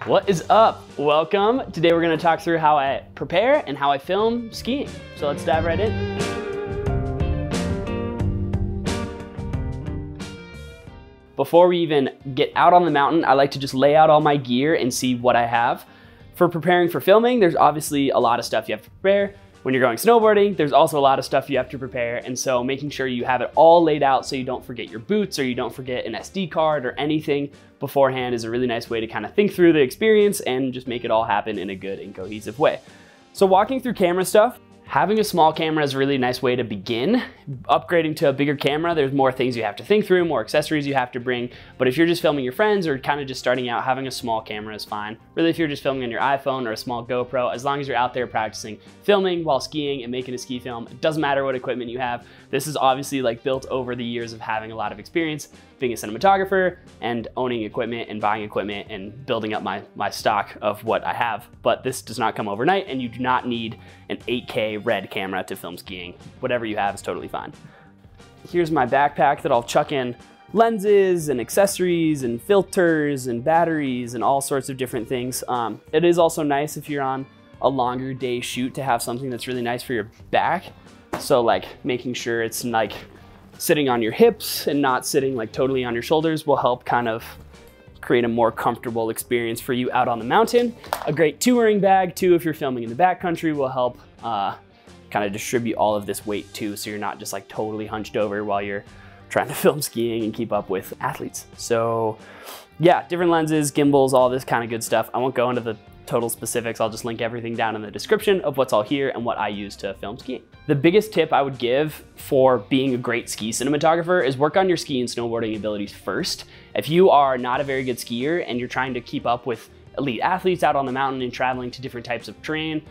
What is up? Welcome. Today we're going to talk through how I prepare and how I film skiing. So let's dive right in. Before we even get out on the mountain, I like to just lay out all my gear and see what I have. For preparing for filming, there's obviously a lot of stuff you have to prepare. When you're going snowboarding, there's also a lot of stuff you have to prepare. And so making sure you have it all laid out so you don't forget your boots or you don't forget an SD card or anything beforehand is a really nice way to kind of think through the experience and just make it all happen in a good and cohesive way. So walking through camera stuff, having a small camera is a really nice way to begin. Upgrading to a bigger camera, there's more things you have to think through, more accessories you have to bring. But if you're just filming your friends or kind of just starting out, having a small camera is fine. Really, if you're just filming on your iPhone or a small GoPro, as long as you're out there practicing filming while skiing and making a ski film, it doesn't matter what equipment you have. This is obviously like built over the years of having a lot of experience being a cinematographer and owning equipment and buying equipment and building up my stock of what I have. But this does not come overnight, and you do not need an 8K red camera to film skiing. Whatever you have is totally fine. Here's my backpack that I'll chuck in lenses and accessories and filters and batteries and all sorts of different things. It is also nice if you're on a longer day shoot to have something that's really nice for your back. So like making sure it's like sitting on your hips and not sitting like totally on your shoulders will help kind of create a more comfortable experience for you out on the mountain. A great touring bag too, if you're filming in the backcountry, will help kind of distribute all of this weight too, so you're not just like totally hunched over while you're trying to film skiing and keep up with athletes. So yeah, different lenses, gimbals, all this kind of good stuff. I won't go into the total specifics. I'll just link everything down in the description of what's all here and what I use to film skiing. The biggest tip I would give for being a great ski cinematographer is work on your ski and snowboarding abilities first. If you are not a very good skier and you're trying to keep up with elite athletes out on the mountain and traveling to different types of terrain,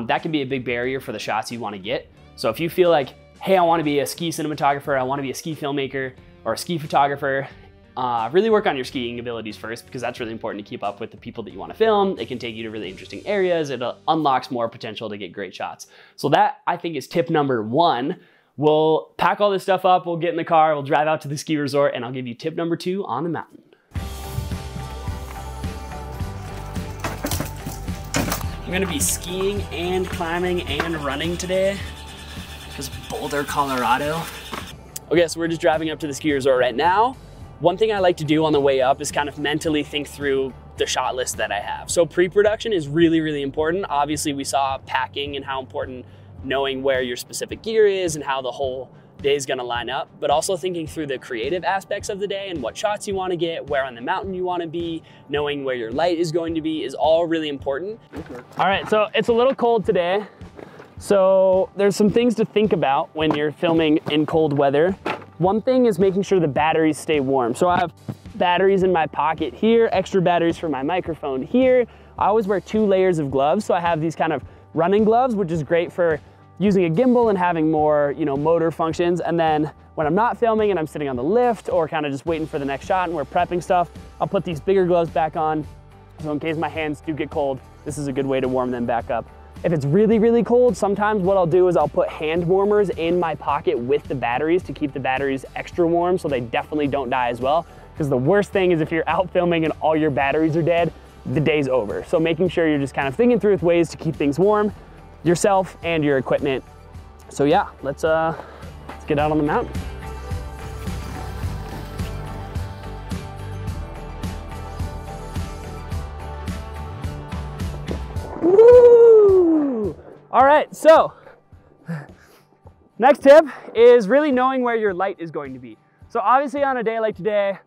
that can be a big barrier for the shots you want to get. So if you feel like, hey, I want to be a ski cinematographer, I want to be a ski filmmaker or a ski photographer, really work on your skiing abilities first, because that's really important to keep up with the people that you want to film. It can take you to really interesting areas. It unlocks more potential to get great shots. So that, I think, is tip number one. We'll pack all this stuff up, we'll get in the car, we'll drive out to the ski resort, and I'll give you tip number two on the mountain. I'm gonna be skiing and climbing and running today. Just Boulder, Colorado. Okay, so we're just driving up to the ski resort right now. One thing I like to do on the way up is kind of mentally think through the shot list that I have. So pre-production is really, really important. Obviously we saw packing and how important knowing where your specific gear is and how the whole day is gonna line up, but also thinking through the creative aspects of the day and what shots you wanna get, where on the mountain you wanna be, knowing where your light is going to be is all really important. All right, so it's a little cold today. So there's some things to think about when you're filming in cold weather. One thing is making sure the batteries stay warm. So I have batteries in my pocket here, extra batteries for my microphone here. I always wear 2 layers of gloves. So I have these kind of running gloves, which is great for using a gimbal and having more, motor functions. And then when I'm not filming and I'm sitting on the lift or kind of just waiting for the next shot and we're prepping stuff, I'll put these bigger gloves back on. So in case my hands do get cold, this is a good way to warm them back up. If it's really, really cold, sometimes what I'll do is I'll put hand warmers in my pocket with the batteries to keep the batteries extra warm so they definitely don't die as well. Because the worst thing is if you're out filming and all your batteries are dead, the day's over. So making sure you're just kind of thinking through with ways to keep things warm, yourself and your equipment. So yeah, let's get out on the mountain. Woo! All right, so next tip is really knowing where your light is going to be. So obviously on a day like today,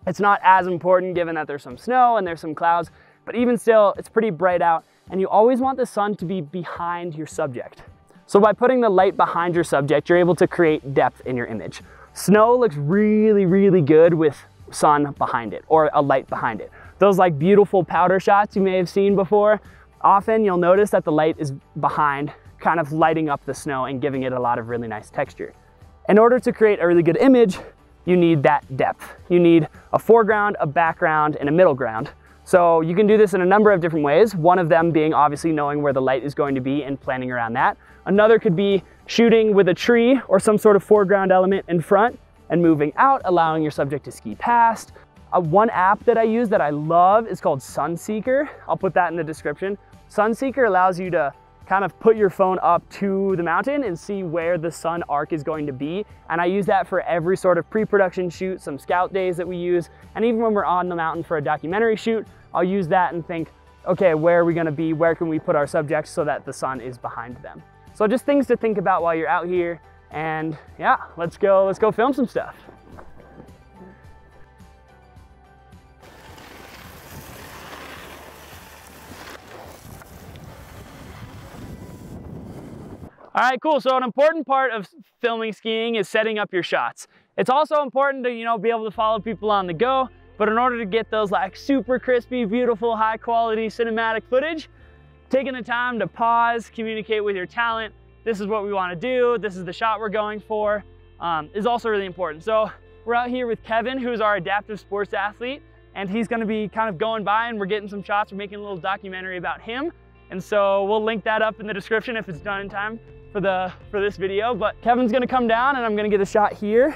it's not as important given that there's some snow and there's some clouds, but even still, it's pretty bright out and you always want the sun to be behind your subject. So by putting the light behind your subject, you're able to create depth in your image. Snow looks really, really good with sun behind it or a light behind it. Those like beautiful powder shots you may have seen before, often you'll notice that the light is behind, kind of lighting up the snow and giving it a lot of really nice texture. In order to create a really good image, you need that depth. You need a foreground, a background, and a middle ground. So you can do this in a number of different ways. One of them being obviously knowing where the light is going to be and planning around that. Another could be shooting with a tree or some sort of foreground element in front and moving out, allowing your subject to ski past. One app that I use that I love is called Sunseeker. I'll put that in the description. Sunseeker allows you to kind of put your phone up to the mountain and see where the sun arc is going to be. And I use that for every sort of pre-production shoot, some scout days that we use. And even when we're on the mountain for a documentary shoot, I'll use that and think, okay, where are we gonna be? Where can we put our subjects so that the sun is behind them? So just things to think about while you're out here. And yeah, let's go film some stuff. All right, cool. So an important part of filming skiing is setting up your shots. It's also important to, be able to follow people on the go, but in order to get those like super crispy, beautiful, high quality cinematic footage, taking the time to pause, communicate with your talent, this is what we want to do, this is the shot we're going for, is also really important. So we're out here with Kevin, who's our adaptive sports athlete, and he's going to be kind of going by and we're getting some shots, we're making a little documentary about him. And so we'll link that up in the description if it's done in time for this video. But Kevin's gonna come down and I'm gonna get a shot here.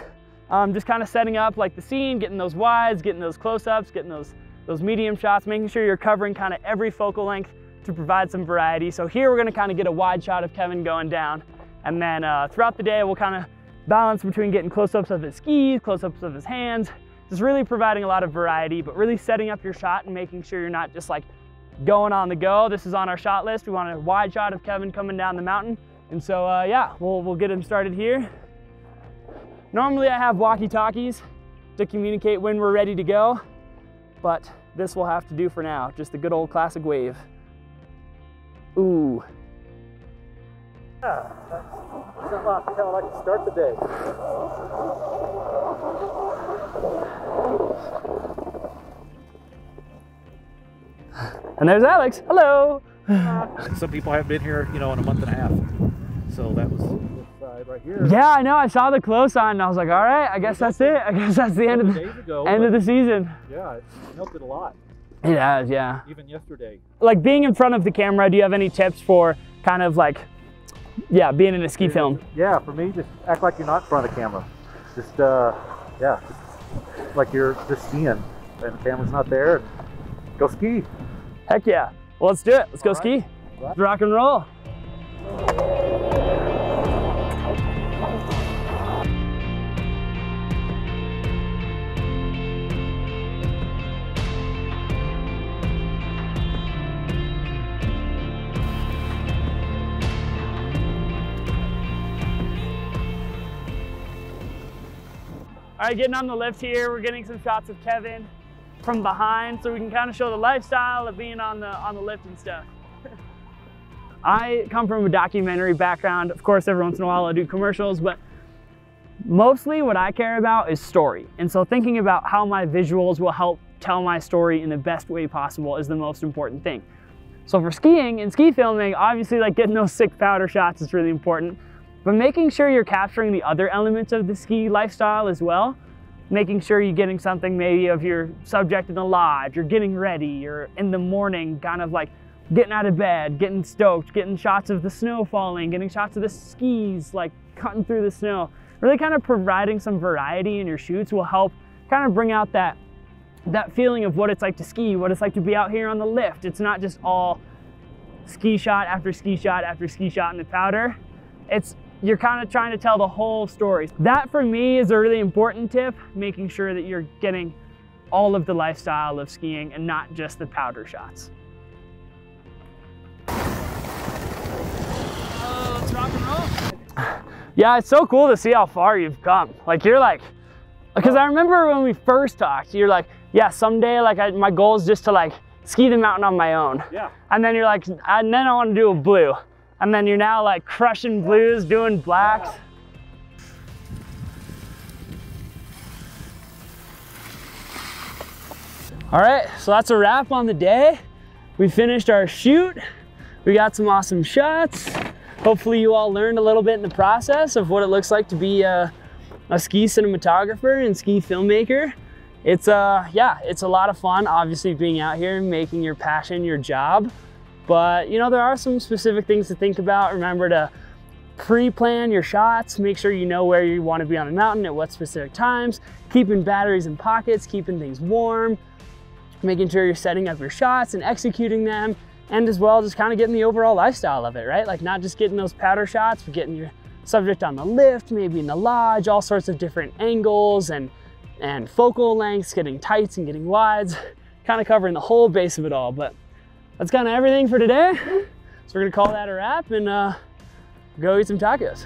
Just kind of setting up like the scene, getting those wides, getting those close-ups, getting those medium shots, making sure you're covering kind of every focal length to provide some variety. So here we're gonna kind of get a wide shot of Kevin going down. And then throughout the day, we'll kind of balance between getting close-ups of his skis, close-ups of his hands, just really providing a lot of variety, but really setting up your shot and making sure you're not just like going on the go. This is on our shot list. We want a wide shot of Kevin coming down the mountain. And so yeah, we'll get him started here. Normally I have walkie-talkies to communicate when we're ready to go, but this will have to do for now. Just the good old classic wave. Ooh. Yeah, that's not how I like to start the day. And there's Alex. Hello. Some people haven't been here, in a month and a half. So that was this side right here. Yeah, I know. I saw the close on and I was like, all right, I guess that's it. I guess that's the end of the season. Yeah, it melted a lot. It has, yeah. Even yesterday. Like being in front of the camera, do you have any tips for kind of like, yeah, being in a ski film? Yeah, for me, just act like you're not in front of the camera. Just, yeah, just like you're just skiing and the camera's not there. And go ski. Heck yeah. Well, let's do it. Let's go ski. Let's rock and roll. All right, getting on the lift here. We're getting some shots of Kevin from behind so we can kind of show the lifestyle of being on the lift and stuff. I come from a documentary background. Of course, every once in a while I do commercials, but mostly what I care about is story. And so thinking about how my visuals will help tell my story in the best way possible is the most important thing. So for skiing and ski filming, obviously like getting those sick powder shots is really important, but making sure you're capturing the other elements of the ski lifestyle as well. Making sure you're getting something maybe of your subject in the lodge, you're getting ready, you're in the morning, kind of like getting out of bed, getting stoked, getting shots of the snow falling, getting shots of the skis like cutting through the snow. Really kind of providing some variety in your shoots will help kind of bring out that feeling of what it's like to ski, what it's like to be out here on the lift. It's not just all ski shot after ski shot after ski shot in the powder. You're kind of trying to tell the whole story. That for me is a really important tip, making sure that you're getting all of the lifestyle of skiing and not just the powder shots. Let's rock and roll. Yeah, it's so cool to see how far you've come. Like you're like, because I remember when we first talked, you're like, yeah, someday like my goal is just to like ski the mountain on my own. Yeah. And then you're like, and then I want to do a blue. And then you're now like crushing blues, doing blacks. Yeah. All right, so that's a wrap on the day. We finished our shoot. We got some awesome shots. Hopefully you all learned a little bit in the process of what it looks like to be a ski cinematographer and ski filmmaker. It's yeah, it's a lot of fun, obviously being out here and making your passion your job. But there are some specific things to think about. Remember to pre-plan your shots, make sure you know where you want to be on the mountain at what specific times, keeping batteries in pockets, keeping things warm, making sure you're setting up your shots and executing them, and as well just kind of getting the overall lifestyle of it, right? Like not just getting those powder shots, but getting your subject on the lift, maybe in the lodge, all sorts of different angles and focal lengths, getting tights and getting wides, kind of covering the whole base of it all. But that's kind of everything for today. So we're gonna call that a wrap and go eat some tacos.